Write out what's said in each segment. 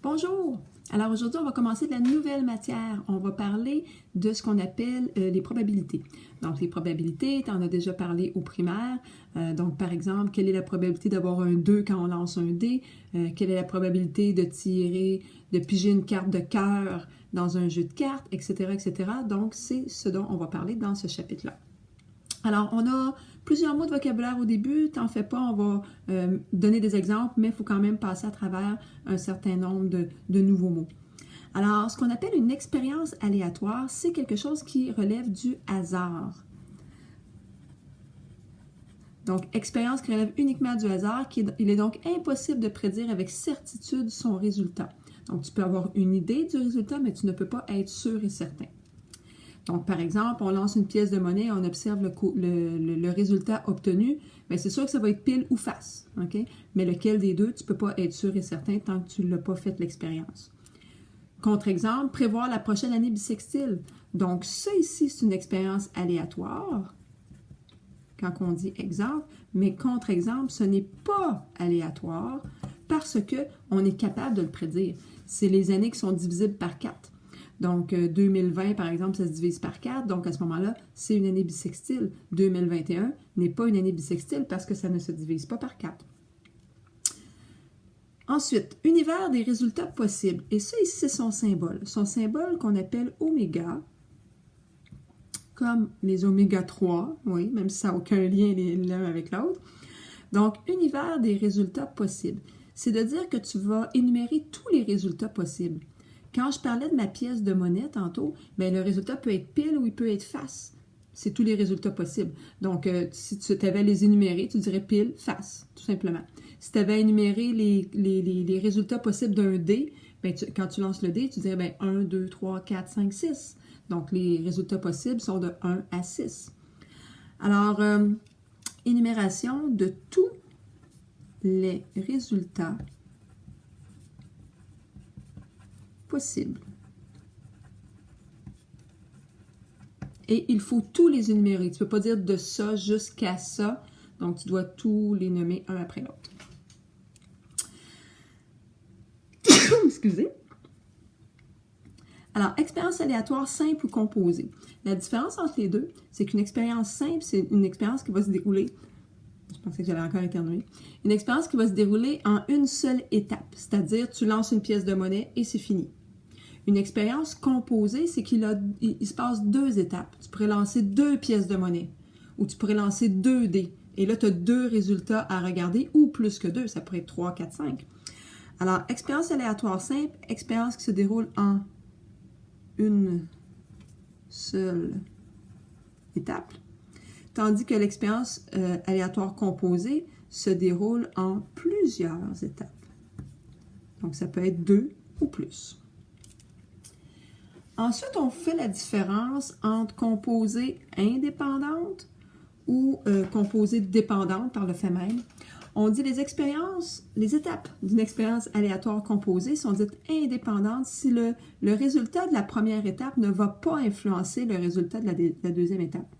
Bonjour! Alors aujourd'hui, on va commencer de la nouvelle matière. On va parler de ce qu'on appelle les probabilités. Donc les probabilités, tu en as déjà parlé au primaire. Donc par exemple, quelle est la probabilité d'avoir un 2 quand on lance un dé? Quelle est la probabilité de piger une carte de cœur dans un jeu de cartes, etc., etc. Donc c'est ce dont on va parler dans ce chapitre-là. Alors, on a plusieurs mots de vocabulaire au début, t'en fais pas, on va donner des exemples, mais il faut quand même passer à travers un certain nombre de nouveaux mots. Alors, ce qu'on appelle une expérience aléatoire, c'est quelque chose qui relève du hasard. Donc, expérience qui relève uniquement du hasard, il est donc impossible de prédire avec certitude son résultat. Donc, tu peux avoir une idée du résultat, mais tu ne peux pas être sûr et certain. Donc, par exemple, on lance une pièce de monnaie et on observe le résultat obtenu. Bien, c'est sûr que ça va être pile ou face. Okay? Mais lequel des deux, tu ne peux pas être sûr et certain tant que tu ne l'as pas fait l'expérience. Contre-exemple, prévoir la prochaine année bissextile. Donc, ça ici, c'est une expérience aléatoire, quand on dit exemple. Mais contre-exemple, ce n'est pas aléatoire parce qu'on est capable de le prédire. C'est les années qui sont divisibles par 4. Donc, 2020, par exemple, ça se divise par 4. Donc, à ce moment-là, c'est une année bissextile. 2021 n'est pas une année bissextile parce que ça ne se divise pas par 4. Ensuite, univers des résultats possibles. Et ça, ici, c'est son symbole. Son symbole qu'on appelle oméga, comme les oméga 3, oui, même si ça n'a aucun lien l'un avec l'autre. Donc, univers des résultats possibles. C'est de dire que tu vas énumérer tous les résultats possibles. Quand je parlais de ma pièce de monnaie tantôt, bien, le résultat peut être pile ou il peut être face. C'est tous les résultats possibles. Donc, si tu avais les énumérés, tu dirais pile, face, tout simplement. Si tu avais énuméré les résultats possibles d'un dé, bien, quand tu lances le dé, tu dirais bien, 1, 2, 3, 4, 5, 6. Donc, les résultats possibles sont de 1 à 6. Alors, énumération de tous les résultats possible. Et il faut tous les énumérer. Tu ne peux pas dire de ça jusqu'à ça. Donc, tu dois tous les nommer un après l'autre. Excusez. Alors, expérience aléatoire simple ou composée. La différence entre les deux, c'est qu'une expérience simple, c'est une expérience qui va se dérouler. Je pensais que j'allais encore éternuer. Une expérience qui va se dérouler en une seule étape. C'est-à-dire, tu lances une pièce de monnaie et c'est fini. Une expérience composée, c'est qu'il se passe 2 étapes. Tu pourrais lancer 2 pièces de monnaie ou tu pourrais lancer 2 dés. Et là, tu as 2 résultats à regarder ou plus que 2. Ça pourrait être 3, 4, 5. Alors, expérience aléatoire simple, expérience qui se déroule en une seule étape. Tandis que l'expérience aléatoire composée se déroule en plusieurs étapes. Donc, ça peut être 2 ou plus. Ensuite, on fait la différence entre composée indépendante ou composée dépendante par le fait même. On dit les étapes d'une expérience aléatoire composée sont dites indépendantes si le résultat de la première étape ne va pas influencer le résultat de la deuxième étape.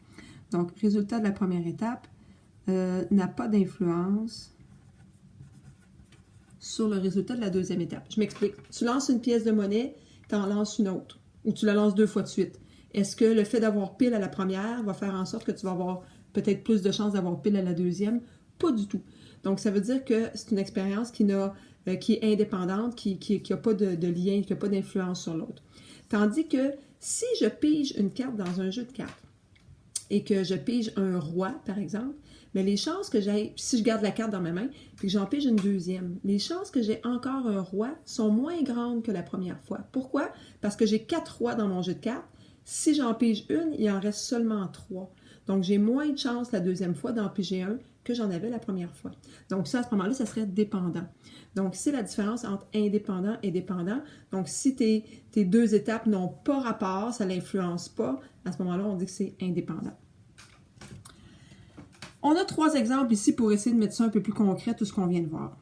Donc, résultat de la première étape n'a pas d'influence sur le résultat de la deuxième étape. Je m'explique. Tu lances une pièce de monnaie, tu en lances une autre. Ou tu la lances 2 fois de suite. Est-ce que le fait d'avoir pile à la première va faire en sorte que tu vas avoir peut-être plus de chances d'avoir pile à la deuxième? Pas du tout. Donc, ça veut dire que c'est une expérience qui est indépendante, qui n'a pas de lien, qui n'a pas d'influence sur l'autre. Tandis que si je pige une carte dans un jeu de cartes et que je pige un roi, par exemple, mais les chances que j'ai, si je garde la carte dans ma main, puis que j'en pige une deuxième, les chances que j'ai encore un roi sont moins grandes que la première fois. Pourquoi? Parce que j'ai 4 rois dans mon jeu de cartes. Si j'en pige une, il en reste seulement 3. Donc, j'ai moins de chances la deuxième fois d'en piger un que j'en avais la première fois. Donc, ça, à ce moment-là, ça serait dépendant. Donc, c'est la différence entre indépendant et dépendant. Donc, si tes 2 étapes n'ont pas rapport, ça ne l'influence pas, à ce moment-là, on dit que c'est indépendant. On a 3 exemples ici pour essayer de mettre ça un peu plus concret, tout ce qu'on vient de voir.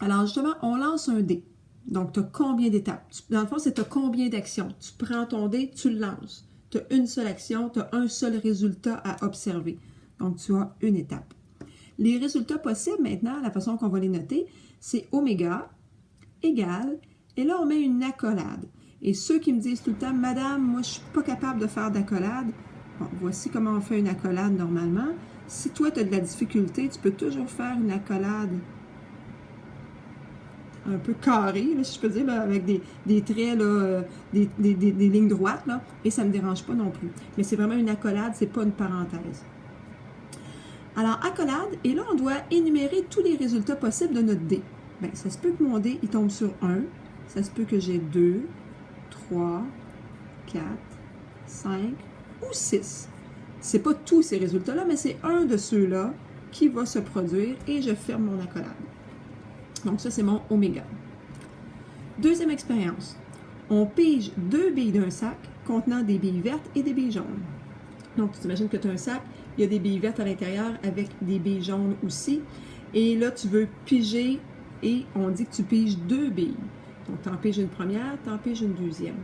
Alors, justement, on lance un dé. Donc, tu as combien d'étapes? Dans le fond, c'est tu as combien d'actions? Tu prends ton dé, tu le lances. Tu as une seule action, tu as un seul résultat à observer. Donc, tu as une étape. Les résultats possibles, maintenant, la façon qu'on va les noter, c'est oméga égale Et là, on met une accolade. Et ceux qui me disent tout le temps, « Madame, moi, je ne suis pas capable de faire d'accolade. » Bon, voici comment on fait une accolade normalement. Si toi, tu as de la difficulté, tu peux toujours faire une accolade un peu carrée, là, si je peux dire, là, avec des traits, là, des lignes droites, là, et ça ne me dérange pas non plus. Mais c'est vraiment une accolade, c'est pas une parenthèse. Alors, accolade, et là, on doit énumérer tous les résultats possibles de notre dé. Bien, ça se peut que mon dé, il tombe sur 1. Ça se peut que j'ai 2, 3, 4, 5 ou 6. C'est pas tous ces résultats-là, mais c'est un de ceux-là qui va se produire et je ferme mon accolade. Donc ça, c'est mon oméga. Deuxième expérience. On pige 2 billes d'un sac contenant des billes vertes et des billes jaunes. Donc, tu t'imagines que tu as un sac, il y a des billes vertes à l'intérieur avec des billes jaunes aussi. Et là, tu veux piger et on dit que tu piges 2 billes. Donc, tu en piges une première, tu en piges une deuxième.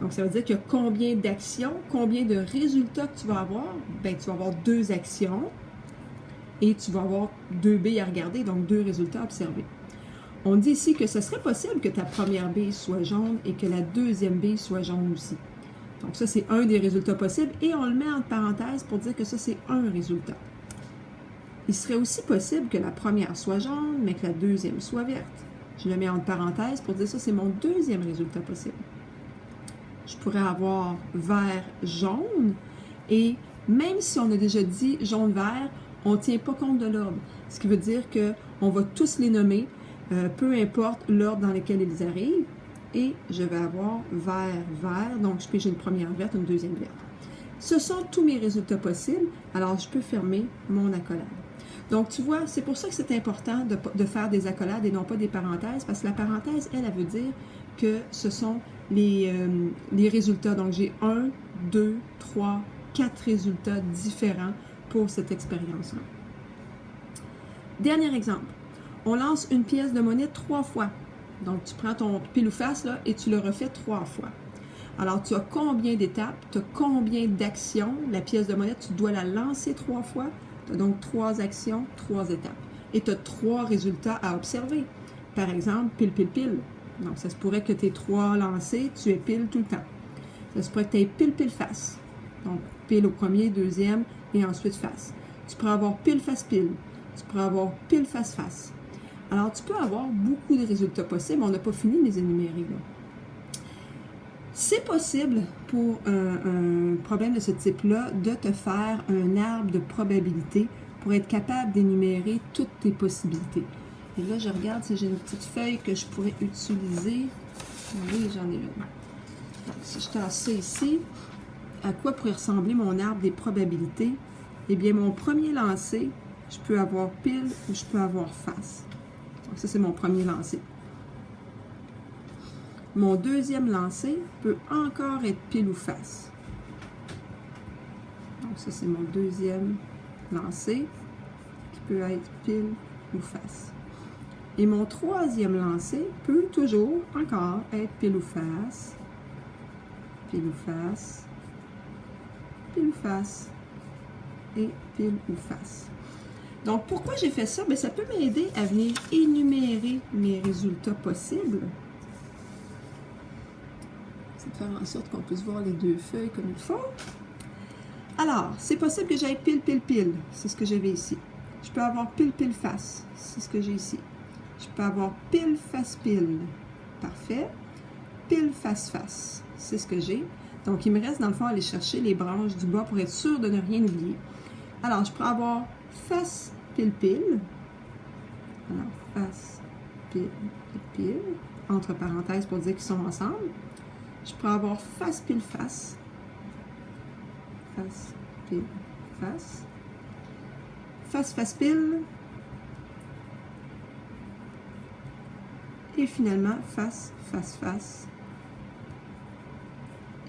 Donc, ça veut dire qu'il y a combien d'actions, combien de résultats que tu vas avoir? Bien, tu vas avoir 2 actions et tu vas avoir 2 billes à regarder, donc 2 résultats à observer. On dit ici que ce serait possible que ta première bille soit jaune et que la deuxième bille soit jaune aussi. Donc ça, c'est un des résultats possibles et on le met entre parenthèses pour dire que ça, c'est un résultat. Il serait aussi possible que la première soit jaune, mais que la deuxième soit verte. Je le mets entre parenthèses pour dire ça, c'est mon deuxième résultat possible. Je pourrais avoir vert-jaune et même si on a déjà dit jaune-vert, on ne tient pas compte de l'ordre. Ce qui veut dire qu'on va tous les nommer, peu importe l'ordre dans lequel ils arrivent, et je vais avoir vert, donc je pige une première verte, une deuxième verte. Ce sont tous mes résultats possibles, alors je peux fermer mon accolade. Donc tu vois, c'est pour ça que c'est important de faire des accolades et non pas des parenthèses, parce que la parenthèse, elle veut dire que ce sont les résultats. Donc j'ai 1, 2, 3, 4 résultats différents pour cette expérience-là. Dernier exemple. On lance une pièce de monnaie 3 fois. Donc, tu prends ton pile ou face là, et tu le refais 3 fois. Alors, tu as combien d'étapes? Tu as combien d'actions? La pièce de monnaie, tu dois la lancer 3 fois. Tu as donc 3 actions, 3 étapes. Et tu as 3 résultats à observer. Par exemple, pile, pile, pile. Donc, ça se pourrait que tu aies 3 lancés, tu aies pile tout le temps. Ça se pourrait que tu aies pile, pile, face. Donc, pile au premier, deuxième, et ensuite face. Tu pourrais avoir pile, face, pile. Tu pourrais avoir pile, face, face. Alors, tu peux avoir beaucoup de résultats possibles. On n'a pas fini de les énumérer, là. C'est possible, pour un problème de ce type-là, de te faire un arbre de probabilité pour être capable d'énumérer toutes tes possibilités. Et là, je regarde si j'ai une petite feuille que je pourrais utiliser. Oui, j'en ai une. Donc, si je tasse ça ici, à quoi pourrait ressembler mon arbre des probabilités? Eh bien, mon premier lancer, je peux avoir pile ou je peux avoir face. Donc, ça, c'est mon premier lancer. Mon deuxième lancer peut encore être pile ou face. Donc, ça, c'est mon deuxième lancer qui peut être pile ou face. Et mon troisième lancer peut toujours encore être pile ou face, pile ou face, pile ou face et pile ou face. Donc, pourquoi j'ai fait ça? Bien, ça peut m'aider à venir énumérer mes résultats possibles. C'est de faire en sorte qu'on puisse voir les deux feuilles comme il faut. Alors, c'est possible que j'aille pile, pile, pile. C'est ce que j'avais ici. Je peux avoir pile, pile, face. C'est ce que j'ai ici. Je peux avoir pile, face, pile. Parfait. Pile, face, face. C'est ce que j'ai. Donc, il me reste, dans le fond, aller chercher les branches du bas pour être sûr de ne rien oublier. Alors, je peux avoir face, pile, pile. Alors, face, pile, pile. Entre parenthèses pour dire qu'ils sont ensemble. Je peux avoir face, pile, face. Face, pile, face. Face, face, pile. Et finalement, face, face, face.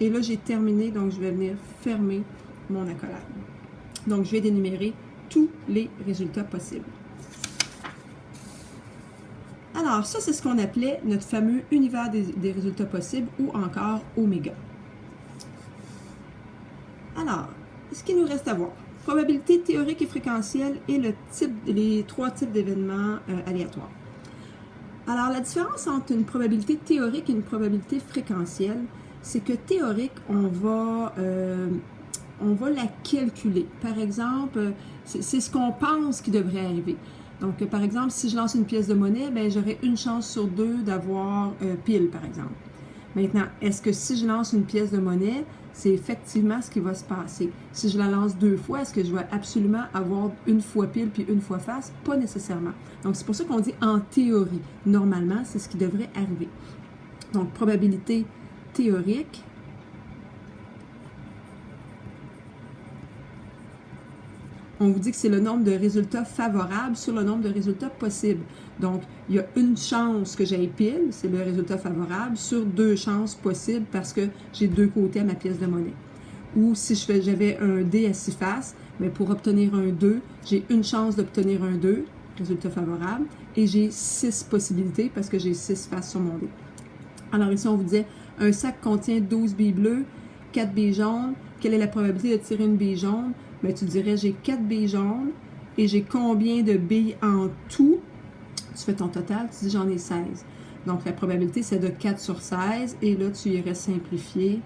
Et là, j'ai terminé, donc je vais venir fermer mon accolade. Donc, je vais dénumérer tous les résultats possibles. Alors, ça, c'est ce qu'on appelait notre fameux univers des résultats possibles ou encore oméga. Alors, ce qu'il nous reste à voir. Probabilité théorique et fréquentielle et les 3 types d'événements aléatoires. Alors, la différence entre une probabilité théorique et une probabilité fréquentielle, c'est que théorique, on va la calculer. Par exemple, c'est ce qu'on pense qui devrait arriver. Donc, par exemple, si je lance une pièce de monnaie, ben, j'aurai une chance sur 2 d'avoir pile, par exemple. Maintenant, est-ce que si je lance une pièce de monnaie, c'est effectivement ce qui va se passer? Si je la lance 2 fois, est-ce que je vais absolument avoir une fois pile puis une fois face? Pas nécessairement. Donc, c'est pour ça qu'on dit en théorie. Normalement, c'est ce qui devrait arriver. Donc, probabilité théorique. On vous dit que c'est le nombre de résultats favorables sur le nombre de résultats possibles. Donc, il y a une chance que j'aille pile, c'est le résultat favorable, sur 2 chances possibles parce que j'ai 2 côtés à ma pièce de monnaie. Ou si j'avais un dé à 6 faces, mais pour obtenir un 2, j'ai une chance d'obtenir un 2, résultat favorable, et j'ai 6 possibilités parce que j'ai 6 faces sur mon dé. Alors ici, on vous disait, un sac contient 12 billes bleues, 4 billes jaunes. Quelle est la probabilité de tirer une bille jaune? Bien, tu dirais, j'ai 4 billes jaunes et j'ai combien de billes en tout? Tu fais ton total, tu dis, j'en ai 16. Donc, la probabilité, c'est de 4 sur 16 et là, tu irais simplifier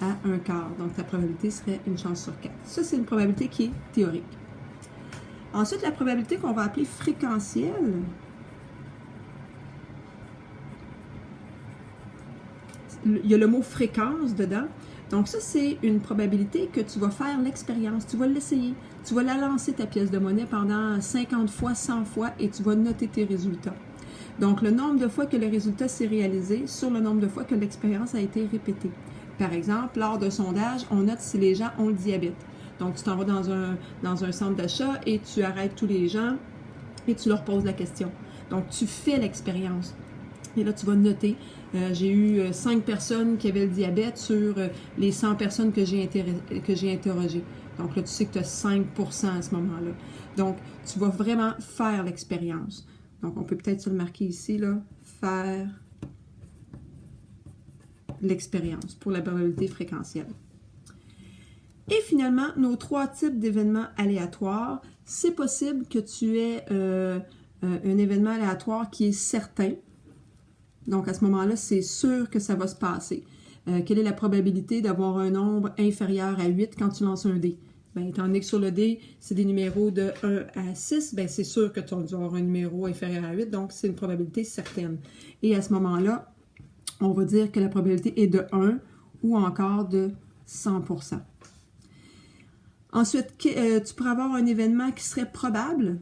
à 1/4. Donc, ta probabilité serait une chance sur 4. Ça, c'est une probabilité qui est théorique. Ensuite, la probabilité qu'on va appeler fréquentielle. Il y a le mot fréquence dedans. Donc ça, c'est une probabilité que tu vas faire l'expérience. Tu vas l'essayer. Tu vas la lancer, ta pièce de monnaie, pendant 50 fois, 100 fois, et tu vas noter tes résultats. Donc, le nombre de fois que le résultat s'est réalisé sur le nombre de fois que l'expérience a été répétée. Par exemple, lors d'un sondage, on note si les gens ont le diabète. Donc, tu t'en vas dans un centre d'achat et tu arrêtes tous les gens et tu leur poses la question. Donc, tu fais l'expérience. Et là, tu vas noter. J'ai eu 5 personnes qui avaient le diabète sur les 100 personnes que j'ai interrogées. Donc là, tu sais que tu as 5% à ce moment-là. Donc, tu vas vraiment faire l'expérience. Donc, on peut peut-être se le marquer ici, là, faire l'expérience pour la probabilité fréquentielle. Et finalement, nos 3 types d'événements aléatoires. C'est possible que tu aies un événement aléatoire qui est certain. Donc, à ce moment-là, c'est sûr que ça va se passer. Quelle est la probabilité d'avoir un nombre inférieur à 8 quand tu lances un dé? Bien, étant donné que sur le dé, c'est des numéros de 1 à 6, bien, c'est sûr que tu vas avoir un numéro inférieur à 8, donc c'est une probabilité certaine. Et à ce moment-là, on va dire que la probabilité est de 1 ou encore de 100%. Ensuite, tu pourrais avoir un événement qui serait probable.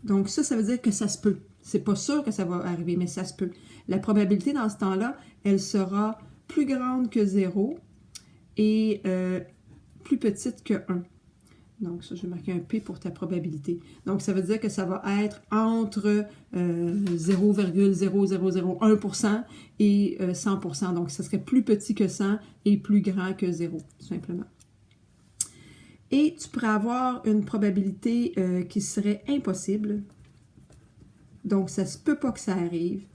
Donc ça veut dire que ça se peut. C'est pas sûr que ça va arriver, mais ça se peut. La probabilité dans ce temps-là, elle sera plus grande que 0 et plus petite que 1. Donc ça, je vais marquer un P pour ta probabilité. Donc ça veut dire que ça va être entre 0,0001% et 100%. Donc ça serait plus petit que 100 et plus grand que 0, tout simplement. Et tu pourrais avoir une probabilité qui serait impossible. Donc, ça ne se peut pas que ça arrive.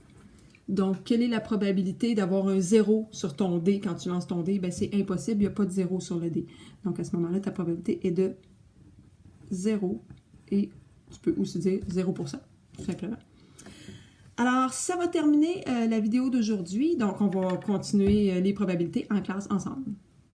Donc, quelle est la probabilité d'avoir un 0 sur ton dé quand tu lances ton dé? Bien, c'est impossible, il n'y a pas de 0 sur le dé. Donc, à ce moment-là, ta probabilité est de 0 et tu peux aussi dire 0%, tout simplement. Alors, ça va terminer la vidéo d'aujourd'hui. Donc, on va continuer les probabilités en classe ensemble.